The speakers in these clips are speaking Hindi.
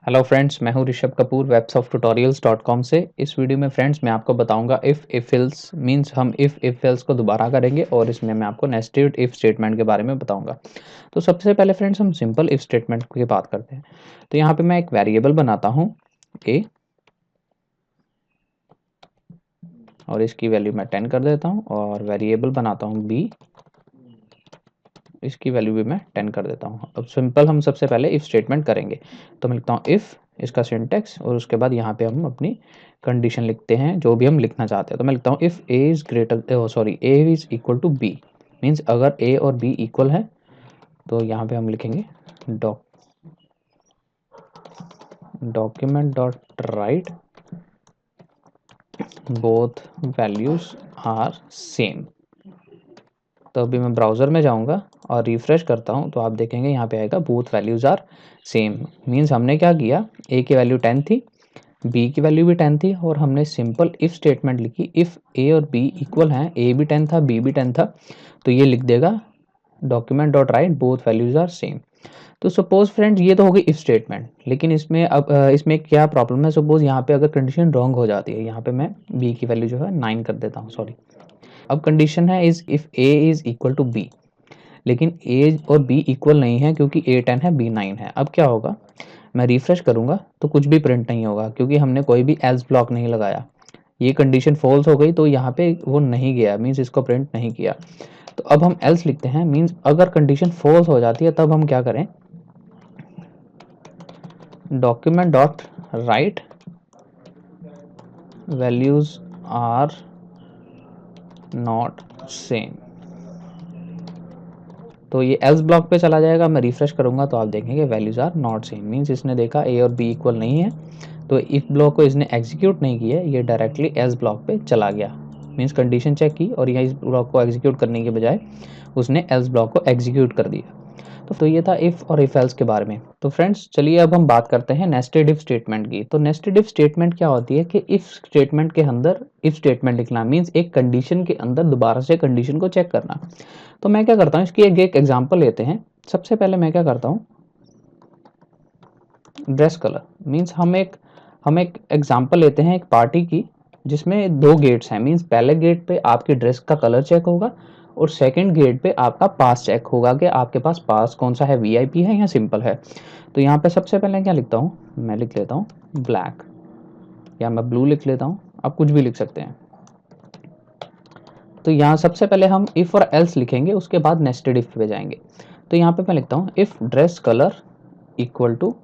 हेलो फ्रेंड्स, मैं हूं ऋषभ कपूर websofttutorials.com से। इस वीडियो में फ्रेंड्स मैं आपको बताऊंगा इफ एल्स मींस हम इफ एल्स को दोबारा करेंगे और इसमें मैं आपको नेस्टेड इफ स्टेटमेंट के बारे में बताऊंगा। तो सबसे पहले फ्रेंड्स हम सिंपल इफ स्टेटमेंट की बात करते हैं। तो यहाँ पे मैं एक वेरिएबल बनाता हूँ ए और इसकी वैल्यू मैं 10 कर देता हूँ और वेरिएबल बनाता हूँ बी, इसकी वैल्यू भी मैं 10 कर देता हूँ। अब सिंपल हम सबसे पहले इफ स्टेटमेंट करेंगे। तो मैं लिखता हूँ इफ, इसका सिंटेक्स, और उसके बाद यहाँ पे हम अपनी कंडीशन लिखते हैं जो भी हम लिखना चाहते हैं। तो मैं लिखता हूँ if A is greater A is equal to B, means अगर ए और बी इक्वल है तो यहाँ पे हम लिखेंगे document dot write both values are same. तो अभी मैं ब्राउज़र में जाऊंगा और रिफ्रेश करता हूं तो आप देखेंगे यहाँ पे आएगा both values are same. Means हमने क्या किया, ए की वैल्यू 10 थी, बी की वैल्यू भी 10 थी और हमने सिंपल इफ स्टेटमेंट लिखी। इफ ए और बी इक्वल हैं, ए भी 10 था बी भी 10 था, तो ये लिख देगा document dot write both values are same. तो सपोज फ्रेंड्स ये तो हो गई इफ स्टेटमेंट, लेकिन इसमें अब इसमें क्या प्रॉब्लम है। सपोज यहाँ पे अगर कंडीशन रॉन्ग हो जाती है, यहाँ पे मैं बी की वैल्यू जो है 9 कर देता हूँ, सॉरी। अब कंडीशन है is if A is equal to B, लेकिन ए और बी इक्वल नहीं है क्योंकि ए 10 है बी 9 है। अब क्या होगा, मैं रिफ्रेश करूंगा तो कुछ भी प्रिंट नहीं होगा क्योंकि हमने कोई भी एल्स ब्लॉक नहीं लगाया। ये कंडीशन फॉल्स हो गई तो यहाँ पे वो नहीं गया, मीन्स इसको प्रिंट नहीं किया। तो अब हम एल्स लिखते हैं, मीन्स अगर कंडीशन फॉल्स हो जाती है तब हम क्या करें, document dot write values are not same. तो ये एल्स ब्लॉक पे चला जाएगा। मैं रिफ्रेश करूंगा तो आप देखेंगे values are not same, means इसने देखा ए और बी इक्वल नहीं है तो इफ ब्लॉक को इसने एग्जीक्यूट नहीं किया, ये डायरेक्टली एल्स ब्लॉक पे चला गया। मीन्स कंडीशन चेक की और यह इस ब्लॉक को एग्जीक्यूट करने के बजाय उसने एल्स ब्लॉक को एग्जीक्यूट कर दिया। तो ये था इफ और इफ एल्स के बारे में। तो फ्रेंड्स चलिए अब हम बात करते हैं नेस्टेड इफ स्टेटमेंट की। तो नेस्टेड इफ स्टेटमेंट क्या होती है कि इफ स्टेटमेंट के अंदर इफ स्टेटमेंट लिखना, मीन्स एक कंडीशन के अंदर दोबारा से कंडीशन को चेक करना। तो मैं क्या करता हूँ, इसकी एक एग्जांपल लेते हैं। सबसे पहले मैं क्या करता हूँ, ड्रेस कलर, मीन्स हम एक एग्जांपल लेते हैं एक पार्टी की जिसमें दो गेट्स हैं। मीन्स पहले गेट पे आपकी ड्रेस का कलर चेक होगा और सेकंड गेट पे आपका पास चेक होगा कि आपके पास पास कौन सा है, वीआईपी है या सिंपल है। तो यहाँ पे सबसे पहले क्या लिखता हूँ, मैं लिख लेता हूँ ब्लैक या मैं ब्लू लिख लेता हूँ, आप कुछ भी लिख सकते हैं। तो यहाँ सबसे पहले हम इफ और एल्स लिखेंगे, उसके बाद नेस्टेड इफ पे जाएंगे। तो यहाँ पे मैं लिखता हूँ if dress colour equal to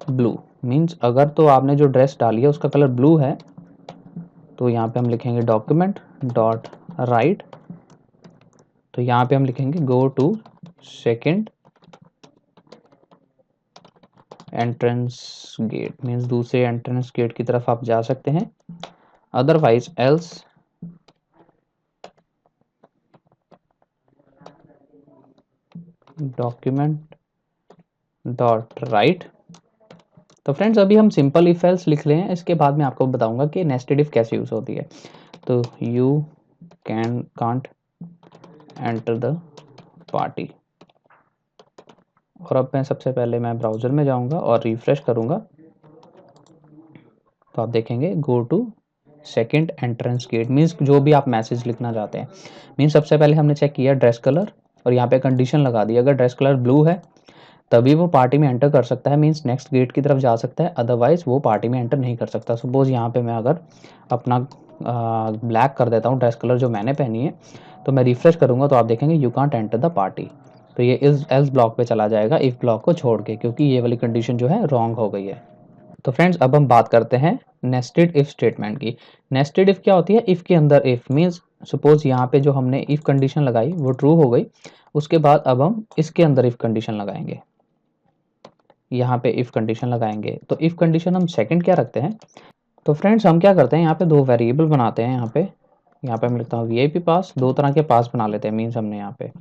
blue, means अगर तो आपने जो ड्रेस डाली है उसका कलर ब्लू है तो यहाँ पे हम लिखेंगे डॉक्यूमेंट डॉट राइट। तो यहाँ पे हम लिखेंगे go to second entrance gate, means दूसरे एंट्रेंस गेट की तरफ आप जा सकते हैं, otherwise else document dot write. तो फ्रेंड्स अभी हम सिंपल इफ एल्स लिख रहे हैं, इसके बाद मैं आपको बताऊंगा कि नेस्टेड इफ कैसे यूज होती है। तो you can't enter the party, और अब मैं सबसे पहले मैं ब्राउजर में जाऊंगा और रिफ्रेश करूंगा तो आप देखेंगे go to second entrance gate, means जो भी आप मैसेज लिखना चाहते हैं। मीन्स सबसे पहले हमने चेक किया ड्रेस कलर और यहाँ पे कंडीशन लगा दी, अगर ड्रेस कलर ब्लू है तभी वो पार्टी में एंटर कर सकता है, मीन्स नेक्स्ट गेट की तरफ जा सकता है, अदरवाइज वो पार्टी में एंटर नहीं कर सकता। सपोज यहाँ पे मैं अगर अपना ब्लैक कर देता हूँ ड्रेस कलर जो मैंने पहनी है, तो मैं रिफ्रेश करूंगा तो आप देखेंगे you can't enter the party. तो ये इस एल्स ब्लॉक पे चला जाएगा इफ ब्लॉक को छोड़ के, क्योंकि ये वाली कंडीशन जो है रॉन्ग हो गई है। तो फ्रेंड्स अब हम बात करते हैं नेस्टेड इफ स्टेटमेंट की। नेस्टेड इफ क्या होती है, इफ के अंदर इफ, मीन्स सपोज यहाँ पे जो हमने इफ कंडीशन लगाई वो ट्रू हो गई, उसके बाद अब हम इसके अंदर इफ कंडीशन लगाएंगे, यहाँ पे इफ कंडीशन लगाएंगे। तो इफ कंडीशन हम सेकंड क्या रखते हैं, तो फ्रेंड्स हम क्या करते हैं, यहाँ पे दो वेरिएबल बनाते हैं। यहाँ पे मैं लिखता हूँ वीआईपी पास, दो तरह के पास बना लेते हैं। मीन्स हमने यहाँ पे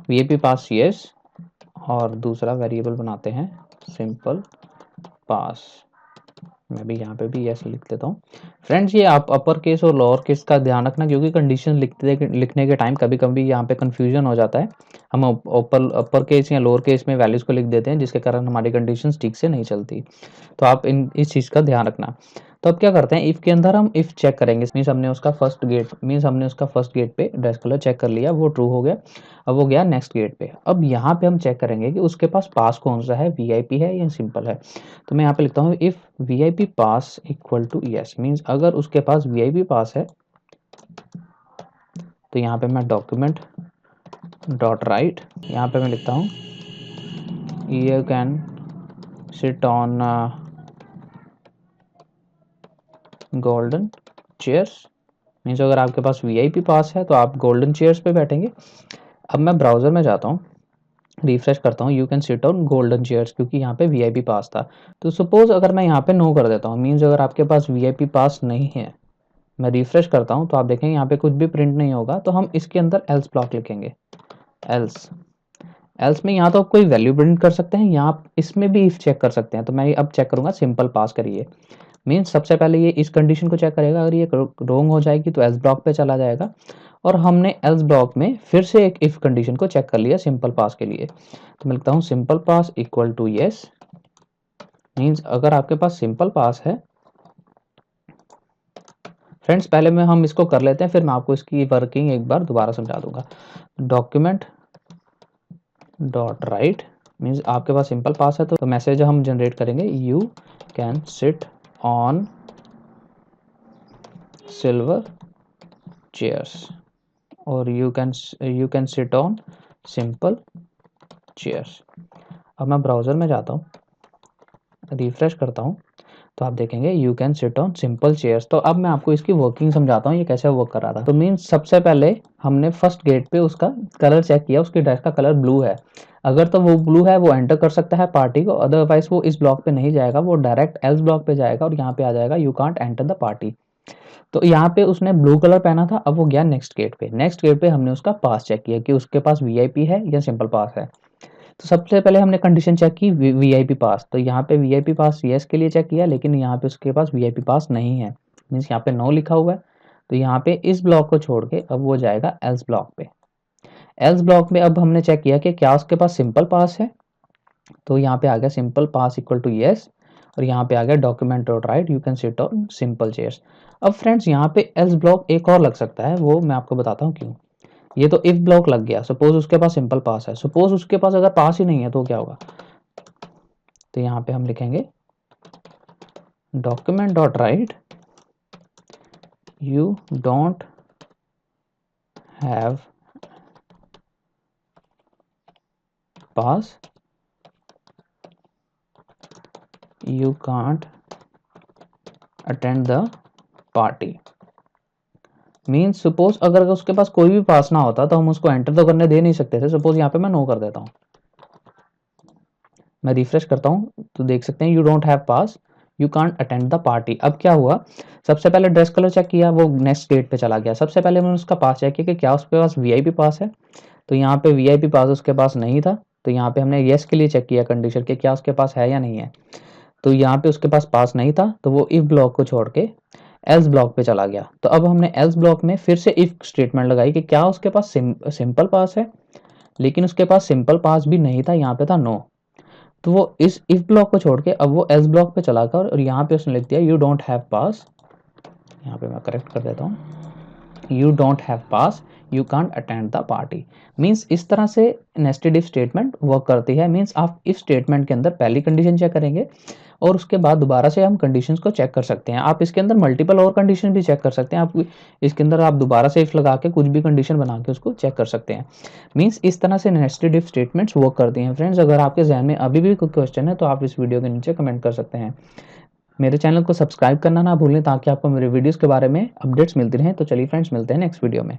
वीआईपी पास यस और दूसरा वेरिएबल बनाते हैं सिंपल पास, मैं भी यहाँ पे भी यस लिख देता हूँ। फ्रेंड्स ये आप अपर केस और लोअर केस का ध्यान रखना, क्योंकि कंडीशन लिखने के टाइम कभी कभी यहाँ पे कन्फ्यूजन हो जाता है। हम अपर केस या लोअर केस में वैल्यूज़ को लिख देते हैं, जिसके कारण हमारी कंडीशन ठीक से नहीं चलती। तो आप इस चीज़ का ध्यान रखना। तो अब क्या करते हैं, इफ़ के अंदर हम इफ़ चेक करेंगे, मीन्स हमने उसका फर्स्ट गेट पे ड्रेस कलर चेक कर लिया, वो ट्रू हो गया। अब वो गया नेक्स्ट गेट पे। अब यहाँ पे हम चेक करेंगे कि उसके पास पास कौन सा है, वीआईपी है या सिंपल है। तो मैं यहाँ पे लिखता हूँ if VIP pass equal to yes, means अगर उसके पास वीआईपी पास है तो यहाँ पे मैं डॉक्यूमेंट डॉट राइट, यहाँ पे मैं लिखता हूँ you can sit on golden chairs, means अगर आपके पास वीआईपी पास है तो आप गोल्डन चेयर्स पे बैठेंगे। अब मैं ब्राउज़र में जाता हूँ, रिफ्रेश करता हूँ, you can sit on golden chairs, क्योंकि यहाँ पे वीआईपी पास था। तो सपोज अगर मैं यहाँ पे नो कर देता हूँ, मीन्स अगर आपके पास वीआईपी पास नहीं है, मैं रिफ्रेश करता हूँ तो आप देखेंगे यहाँ पे कुछ भी प्रिंट नहीं होगा। तो हम इसके अंदर एल्स ब्लॉक लिखेंगे। एल्स में यहाँ तो आप कोई वैल्यू प्रिंट कर सकते हैं, यहाँ इसमें भी इफ चेक कर सकते हैं। तो मैं अब चेक करूँगा सिंपल पास करिए, मीन्स सबसे पहले ये इस कंडीशन को चेक करेगा, अगर ये रॉन्ग हो जाएगी तो एल्स ब्लॉक पे चला जाएगा। और हमने एल्स ब्लॉक में फिर से एक इफ कंडीशन को चेक कर लिया सिंपल पास के लिए। तो मैं लिखता हूँ simple pass equal to yes, means अगर आपके पास सिंपल पास है। फ्रेंड्स पहले में हम इसको कर लेते हैं, फिर मैं आपको इसकी वर्किंग एक बार दोबारा समझा दूंगा। डॉक्यूमेंट डॉट राइट, मीन्स आपके पास सिंपल पास है तो मैसेज हम जनरेट करेंगे you can sit on silver chairs और you can sit on simple chairs. अब मैं ब्राउज़र में जाता हूँ, रिफ्रेश करता हूँ तो आप देखेंगे you can sit on simple chairs. तो अब मैं आपको इसकी वर्किंग समझाता हूँ, ये कैसे वर्क कर रहा था। तो मीन्स सबसे पहले हमने फर्स्ट गेट पे उसका कलर चेक किया, उसकी ड्रेस का कलर ब्लू है। अगर तो वो ब्लू है वो एंटर कर सकता है पार्टी को, अदरवाइज वो इस ब्लॉक पे नहीं जाएगा, वो डायरेक्ट एल्स ब्लॉक पे जाएगा और यहाँ पे आ जाएगा you can't enter the party. तो यहाँ पे उसने ब्लू कलर पहना था, अब वो गया नेक्स्ट गेट पे। नेक्स्ट गेट पे हमने उसका पास चेक किया कि उसके पास वीआईपी है या सिंपल पास है। तो सबसे पहले हमने कंडीशन चेक की वीआईपी पास, तो यहाँ पे वीआईपी पास यस के लिए चेक किया, लेकिन यहाँ पे उसके पास वीआईपी पास नहीं है, मीन्स यहाँ पे नो लिखा हुआ है। तो यहाँ पे इस ब्लॉक को छोड़ के अब वो जाएगा एल्स ब्लॉक पे। एल्स ब्लॉक में अब हमने चेक किया कि क्या उसके पास सिंपल पास है, तो यहाँ पे आ गया simple pass equal to yes, और यहाँ पे आ गया document dot write you can sit on simple chairs. अब फ्रेंड्स यहाँ पे एल्स ब्लॉक एक और लग सकता है, वो मैं आपको बताता हूँ क्यों। ये तो इफ ब्लॉक लग गया, सपोज उसके पास सिंपल पास है, सपोज उसके पास अगर पास ही नहीं है तो क्या होगा। तो यहाँ पे हम लिखेंगे document dot write you don't have pass you can't attend the party. Means suppose अगर उसके पास कोई भी पास ना होता तो हम उसको एंटर तो करने दे नहीं सकते थे। सपोज यहाँ पे मैं नो कर देता हूँ, मैं रिफ्रेश करता हूँ तो देख सकते हैं you don't have pass you can't attend the party. अब क्या हुआ, सबसे पहले ड्रेस कलर चेक किया, वो नेक्स्ट गेट पे चला गया। सबसे पहले मैंने उसका पास चेक किया कि क्या उसके पास वीआईपी पास है, तो यहाँ पे वीआईपी पास उसके पास नहीं था। तो यहाँ पे हमने येस के लिए चेक किया कंडीशन कि क्या उसके पास है या नहीं है, तो यहाँ पे उसके पास पास नहीं था, तो वो इफ ब्लॉक को छोड़ के एल्स ब्लॉक पे चला गया। तो अब हमने एल्स ब्लॉक में फिर से इफ स्टेटमेंट लगाई कि क्या उसके पास सिंपल पास है, लेकिन उसके पास सिंपल पास भी नहीं था, यहाँ पे था नो। तो वो इस इफ ब्लॉक को छोड़ के अब वो एल्स ब्लॉक पे चला गया और यहाँ पे उसने लिख दिया यू डोंट हैव पास, यहाँ पे मैं करेक्ट कर देता हूँ, you don't have pass you can't attend the party. Means इस तरह से नेस्टेड इफ स्टेटमेंट वर्क करती है। मीन्स आप इफ स्टेटमेंट के अंदर पहली कंडीशन चेक करेंगे और उसके बाद दोबारा से हम कंडीशंस को चेक कर सकते हैं। आप इसके अंदर मल्टीपल और कंडीशन भी चेक कर सकते हैं, आप इसके अंदर आप दोबारा से इफ लगा के कुछ भी कंडीशन बना के उसको चेक कर सकते हैं। मीन्स इस तरह से नेस्टेड इफ स्टेटमेंट्स वर्क करती हैं। फ्रेंड्स अगर आपके जहन में अभी भी कोई क्वेश्चन है तो आप इस वीडियो के नीचे कमेंट कर सकते हैं। मेरे चैनल को सब्सक्राइब करना ना भूलें ताकि आपको मेरे वीडियोस के बारे में अपडेट्स मिलती रहें। तो चलिए फ्रेंड्स मिलते हैं नेक्स्ट वीडियो में।